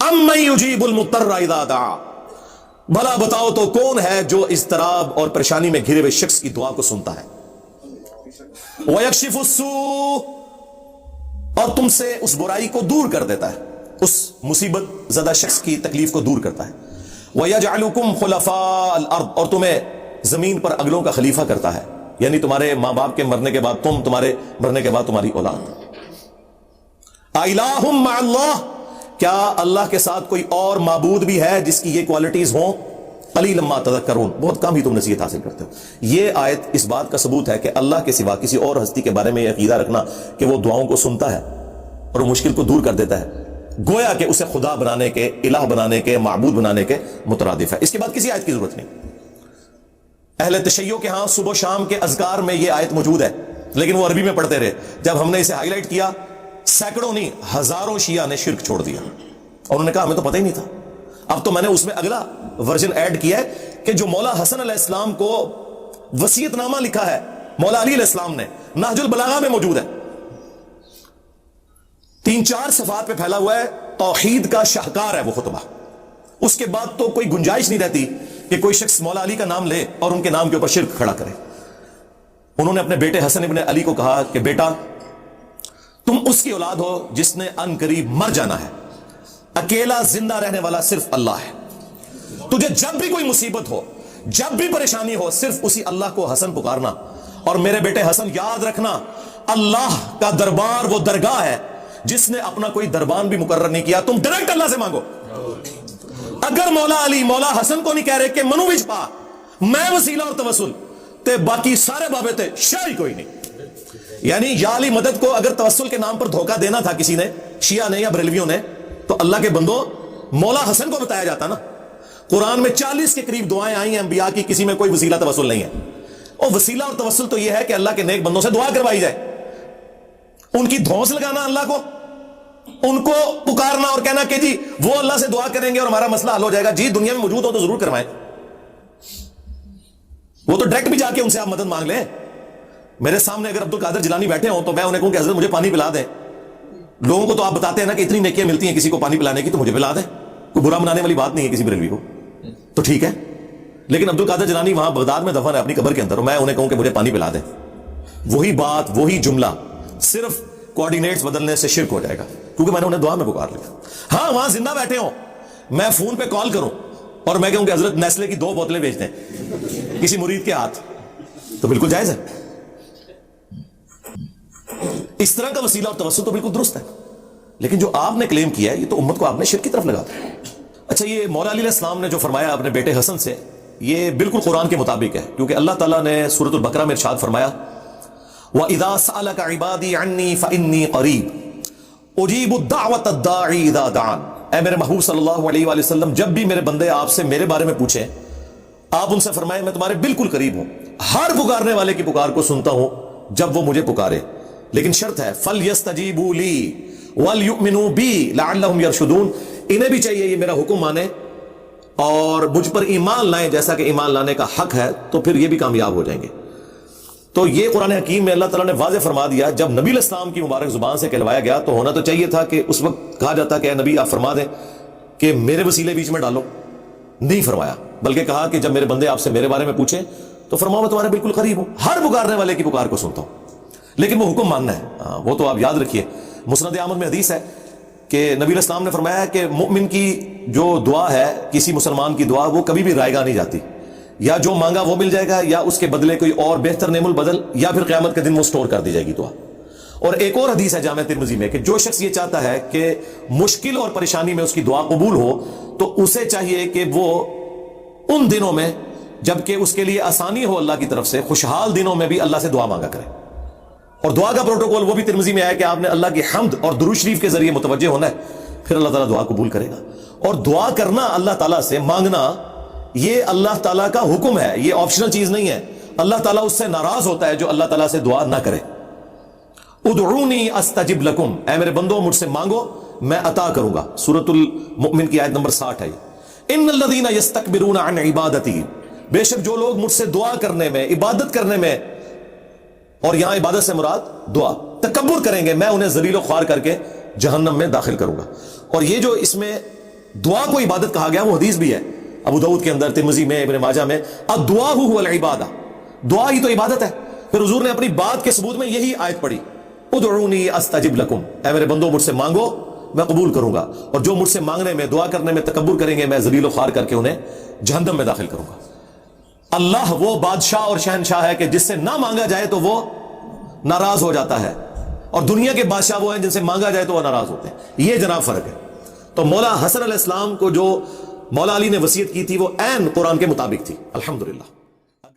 امن یجیب المضطر اذا دعا، بھلا بتاؤ تو کون ہے جو اضطراب اور پریشانی میں گھرے ہوئے شخص کی دعا کو سنتا ہے، وَيَكْشِفُ السُّوءَ، اور تم سے اس برائی کو دور کر دیتا ہے، اس مصیبت زدہ شخص کی تکلیف کو دور کرتا ہے، وَيَجْعَلُكُمْ خُلَفَاءَ الْأَرْضِ، اور تمہیں زمین پر اگلوں کا خلیفہ کرتا ہے، یعنی تمہارے ماں باپ کے مرنے کے بعد تم، تمہارے مرنے کے بعد تمہاری اولاد۔ اِلَٰهٌ مَّعَ اللَّهِ، کیا اللہ کے ساتھ کوئی اور معبود بھی ہے جس کی یہ کوالٹیز ہوں؟ قلیلا ما تذکرون، بہت کم ہی تم نصیحت حاصل کرتے ہو۔ یہ آیت اس بات کا ثبوت ہے کہ اللہ کے سوا کسی اور ہستی کے بارے میں یہ عقیدہ رکھنا کہ وہ دعاؤں کو سنتا ہے اور وہ مشکل کو دور کر دیتا ہے، گویا کہ اسے خدا بنانے کے، الہ بنانے کے، معبود بنانے کے مترادف ہے۔ اس کے بعد کسی آیت کی ضرورت نہیں۔ اہل تشیع کے ہاں صبح و شام کے اذکار میں یہ آیت موجود ہے، لیکن وہ عربی میں پڑھتے رہے۔ جب ہم نے اسے ہائی لائٹ کیا، سینکڑوں نہیں ہزاروں شیعہ نے شرک چھوڑ دیا، اور انہوں نے کہا ہمیں تو پتہ ہی نہیں تھا۔ اب تو میں نے اس میں اگلا ورژن ایڈ کیا ہے کہ جو مولا حسن علیہ السلام کو وصیت نامہ لکھا ہے مولا علی علیہ السلام نے، نہج البلاغہ میں موجود ہے، 3-4 صفحات پہ پھیلا ہوا ہے، توحید کا شاہکار ہے وہ خطبہ۔ اس کے بعد تو کوئی گنجائش نہیں رہتی کہ کوئی شخص مولا علی کا نام لے اور ان کے نام کے اوپر شرک کھڑا کرے۔ انہوں نے اپنے بیٹے حسن ابن علی کو کہا کہ بیٹا، تم اس کی اولاد ہو جس نے ان قریب مر جانا ہے، اکیلا زندہ رہنے والا صرف اللہ ہے، تجھے جب بھی کوئی مصیبت ہو، جب بھی پریشانی ہو، صرف اسی اللہ کو حسن پکارنا، اور میرے بیٹے حسن یاد رکھنا، اللہ کا دربار وہ درگاہ ہے جس نے اپنا کوئی دربان بھی مقرر نہیں کیا، تم ڈائریکٹ اللہ سے مانگو۔ اگر مولا علی مولا حسن کو نہیں کہہ رہے کہ منو وچ پا میں وسیلہ اور توسل تے باقی سارے بابے تے شاہی کوئی نہیں، یعنی یا علی مدد کو اگر توسل کے نام پر دھوکہ دینا تھا کسی نے، شیعہ نے یا بریلویوں نے، تو اللہ کے بندو مولا حسن کو بتایا جاتا نا۔ قرآن میں 40 کے قریب دعائیں آئی ہیں انبیاء کی، کسی میں کوئی وسیلہ توسل نہیں ہے۔ اور وسیلہ اور توسل تو یہ ہے کہ اللہ کے نیک بندوں سے دعا کروائی جائے، ان کی دھونس لگانا اللہ کو، ان کو پکارنا اور کہنا کہ جی وہ اللہ سے دعا کریں گے اور ہمارا مسئلہ حل ہو جائے گا، جی دنیا میں موجود ہو تو ضرور کروائیں، وہ تو ڈائریکٹ بھی جا کے ان سے آپ مدد مانگ لیں۔ میرے سامنے اگر عبد القادر جیلانی بیٹھے ہوں تو میں انہیں کہوں کہ حضرت مجھے پانی پلا دیں، لوگوں کو تو آپ بتاتے ہیں نا کہ اتنی نیکیاں ملتی ہیں کسی کو پانی پلانے کی، تو مجھے پلا دیں، کوئی برا منانے والی بات نہیں ہے کسی بریلوی کو، تو ٹھیک ہے۔ لیکن عبد القادر جیلانی وہاں بغداد میں دفن ہے اپنی قبر کے اندر، اور میں انہیں کہوں کہ مجھے پانی پلا دیں، وہی بات وہی جملہ، صرف کوآرڈینیٹس بدلنے سے شرک ہو جائے گا، کیونکہ میں نے انہیں دعا میں پکار لیا۔ ہاں وہاں زندہ بیٹھے ہوں، میں فون پہ کال کروں اور میں کہوں کہ حضرت نیسلے کی 2 بوتلیں بھیج دیں کسی مرید کے ہاتھ، تو بالکل جائز ہے۔ اس طرح کا وسیلہ اور توسل تو بالکل درست ہے، لیکن جو آپ نے کلیم کیا ہے یہ تو امت کو آپ نے شرک کی طرف لگا دیا۔ اچھا، یہ مولا علی علیہ السلام نے جو فرمایا اپنے بیٹے حسن سے، یہ بالکل قرآن کے مطابق ہے، کیونکہ اللہ تعالیٰ نے سورۃ البقرہ میں ارشاد فرمایا وَإِذَا سَأَلَكَ عِبَادِي عَنِّي فَإِنِّي قَرِيبٌ أُجِيبُ الدَّعْوَةَ الدَّاعِ إِذَا دَعَانِ۔ اے میرے محبوب صلی اللہ علیہ وآلہ وسلم، جب بھی میرے بندے آپ سے میرے بارے میں پوچھیں، آپ ان سے فرمائیں میں تمہارے بالکل قریب ہوں، ہر پکارنے والے کی پکار کو سنتا ہوں جب وہ مجھے پکارے، لیکن شرط ہے فَلْيَسْتَجِيبُوا لِي وَلْيُؤْمِنُوا بِي لَعَلَّهُمْ يَرْشُدُونَ، انہیں بھی چاہیے یہ میرا حکم مانے اور مجھ پر ایمان لائیں جیسا کہ ایمان لانے کا حق ہے، تو پھر یہ بھی کامیاب ہو جائیں گے۔ تو یہ قرآن حکیم میں اللہ تعالیٰ نے واضح فرما دیا، جب نبی علیہ السلام کی مبارک زبان سے کہلوایا گیا تو ہونا تو چاہیے تھا کہ اس وقت کہا جاتا کہ اے نبی آپ فرما دیں کہ میرے وسیلے بیچ میں ڈالو، نہیں فرمایا، بلکہ کہا کہ جب میرے بندے آپ سے میرے بارے میں پوچھیں تو فرماؤ میں تمہارے بالکل قریب ہوں، ہر پکارنے والے کی پکار کو سنتا ہوں، لیکن وہ حکم ماننا ہے، وہ تو آپ یاد رکھیے۔ مسند احمد میں حدیث ہے کہ نبی علیہ السلام نے فرمایا کہ مومن کی جو دعا ہے، کسی مسلمان کی دعا، وہ کبھی بھی رائے گاہ نہیں جاتی، یا جو مانگا وہ مل جائے گا، یا اس کے بدلے کوئی اور بہتر نعم البدل، یا پھر قیامت کے دن وہ سٹور کر دی جائے گی دعا۔ اور ایک اور حدیث ہے جامع ترمذی میں کہ جو شخص یہ چاہتا ہے کہ مشکل اور پریشانی میں اس کی دعا قبول ہو، تو اسے چاہیے کہ وہ ان دنوں میں جبکہ اس کے لیے آسانی ہو اللہ کی طرف سے، خوشحال دنوں میں بھی اللہ سے دعا مانگا کرے۔ اور دعا کا پروٹوکول وہ بھی ترمذی میں آیا کہ آپ نے اللہ کی حمد اور درود شریف کے ذریعے متوجہ ہونا ہے، پھر اللہ تعالیٰ دعا قبول کرے گا۔ اور دعا کرنا اللہ تعالیٰ سے مانگنا، یہ اللہ تعالیٰ کا حکم ہے، یہ آپشنل چیز نہیں ہے۔ اللہ تعالیٰ اس سے ناراض ہوتا ہے جو اللہ تعالیٰ سے دعا نہ کرے۔ ادعونی استجب لکم، اے میرے بندو مجھ سے مانگو میں عطا کروں گا، سورۃ المؤمن کی آیت نمبر 60 ہے۔ ان الذین یستکبرون عن عبادتی، بے شک جو لوگ مجھ سے دعا کرنے میں، عبادت کرنے میں، اور یہاں عبادت سے مراد دعا، تکبر کریں گے، میں انہیں ذلیل و خوار کر کے جہنم میں داخل کروں گا۔ اور یہ جو اس میں دعا کو عبادت کہا گیا، وہ حدیث بھی ہے ابو داؤد کے اندر، ترمذی میں، ابن ماجہ میں، الدعاء هو العبادہ، دعا ہی تو عبادت ہے۔ پھر حضور نے اپنی بات کے ثبوت میں یہی آیت پڑھی، ادعونی استجب لکم، اے میرے بندو مجھ سے مانگو میں قبول کروں گا، اور جو مجھ سے مانگنے میں، دعا کرنے میں تکبر کریں گے، میں ذلیل و خوار کر کے انہیں جہنم میں داخل کروں گا۔ اللہ وہ بادشاہ اور شہنشاہ ہے کہ جس سے نہ مانگا جائے تو وہ ناراض ہو جاتا ہے، اور دنیا کے بادشاہ وہ ہیں جن سے مانگا جائے تو وہ ناراض ہوتے ہیں۔ یہ جناب فرق ہے۔ تو مولا حسن علیہ السلام کو جو مولا علی نے وصیت کی تھی وہ عین قرآن کے مطابق تھی، الحمدللہ۔